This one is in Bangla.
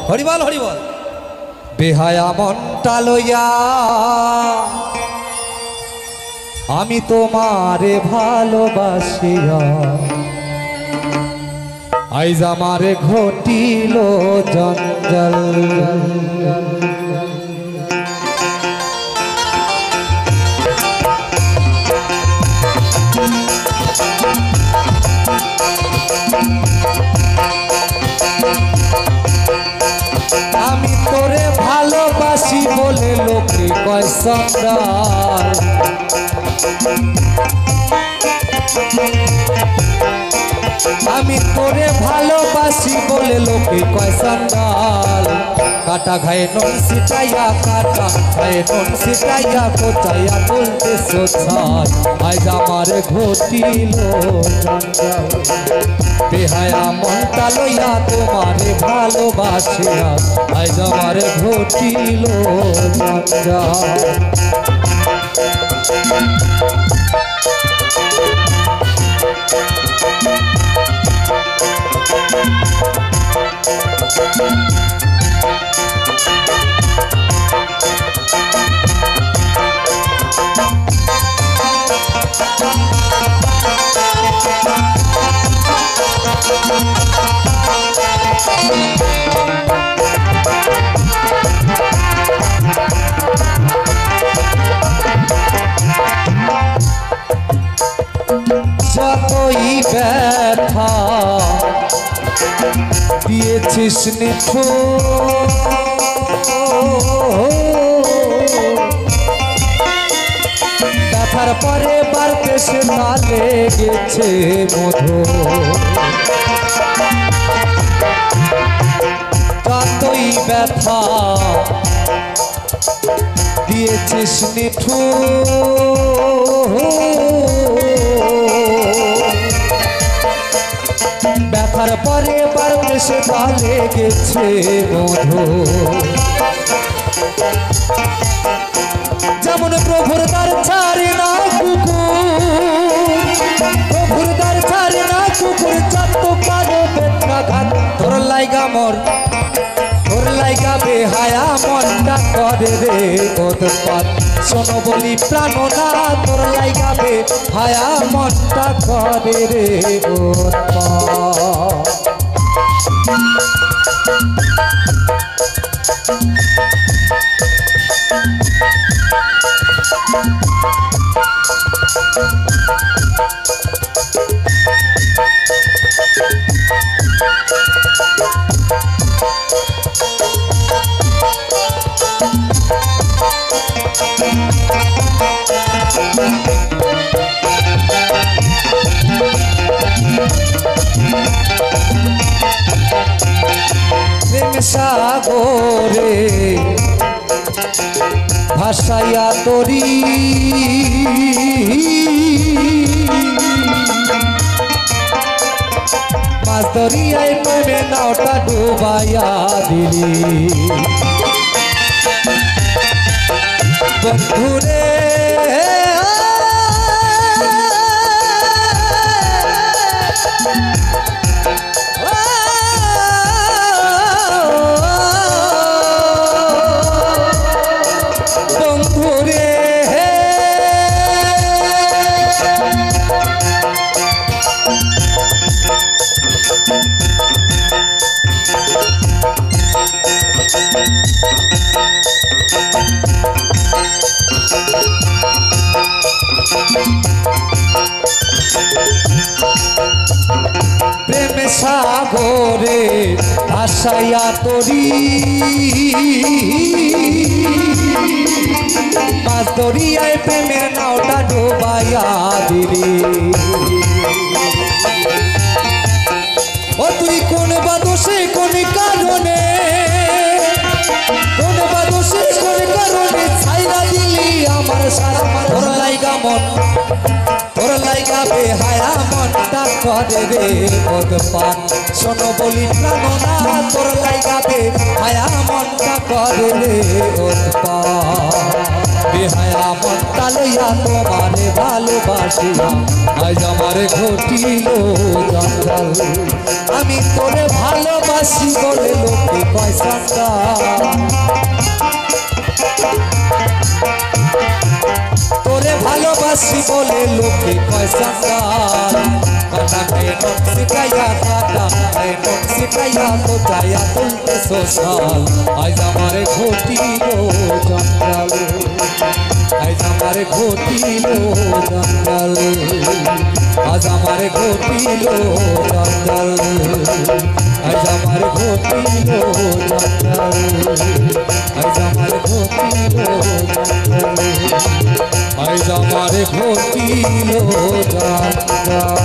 হরিবল হরিবল। বেহায়া মনটা লইয়া আমি তোমারে ভালোবাসিয়া আইজ আমারে ঘটিল জঞ্জাল। আমি তোরে ভালোবাসি বলে লোকে কয় সন্ধ্যার, আমি তোরে ভালোবাসি বলে লোকে কয় সন্ধ্যার। কাটা ঘায়ে নুন ছিটাইয়া, কাটা ঘায়ে নুন ছিটাইয়া, কোচাইয়া তুলতে সোছার আজ আমারে ঘটিল জঞ্জাল। বেহায়া মনটা লইয়া তোমারে ভালোবাসিয়া আজ আমারে ঘটিল জঞ্জাল। যতই ব্যথা দিয়েছিস নিঠুর, ব্যথার পরে বাড়তে সে তালে গেছে মধু। যতই ব্যথা দিয়েছিস নিঠুর, ব্যথার পরে বাড়তে সে তালে গেছে মধু। যেমন প্রভুর দ্বার ছাড়ে না কুকুর, প্রভুর দ্বার ছাড়ে না কুকুর, যত কারো বেত্রাঘাত তোর লাইগা মর, তোর লাইগা বেহায়া মনটা করে রে উৎপাত। শোনো বলি প্রাণনা তোর লাইগা বেহায়া মনটা করে রে উৎপাত। প্রেম সাগরে ভাসাইয়া তরি, মাছ দরিয়ায় প্রেমে নাওটা ডুবাইয়া দিলি। বন্ধুরে বন্ধুরে প্রেম সাগরে ভাসাইয়া তরি, মাছ দরিয়ায় প্রেমের নাওটা ডুবাইয়া দিলি। ও তুই কোন বা দোষে কোন কারণে, কোন বা দোষে কোন কারণে ছাইরা দিলি আমার সারা তোর লাইগা মন, তোর লাইগা বেহায়া মনটা করে রে উৎপাত। শোনো বলি প্রাণনা তোর লাইগা বেহায়া মনটা করে রে উৎপাত। বেহায়া মনটা লইয়া তোমারে ভালোবাসিয়া আজ আমারে ঘটিল জঞ্জাল। আমি তোরে ভালোবাসি বলে লোকে কয় সান্দা তোরে ভালোবাসি বলে লোকে কয় সান্দা কাটাকে নখ শিখাইয়া কাটাকে নখ শিখাইয়া কোথায়া তুলতে সোশাল আজ আমারে ঘটিল জঞ্জাল আজ আমারে ঘটিল জঞ্জাল আজ আমারে ঘটিল জঞ্জাল আজ আমারে ঘটিল জঞ্জাল আজ আমারে ঘটিল জঞ্জাল আজ আমারে ঘটিল জঞ্জাল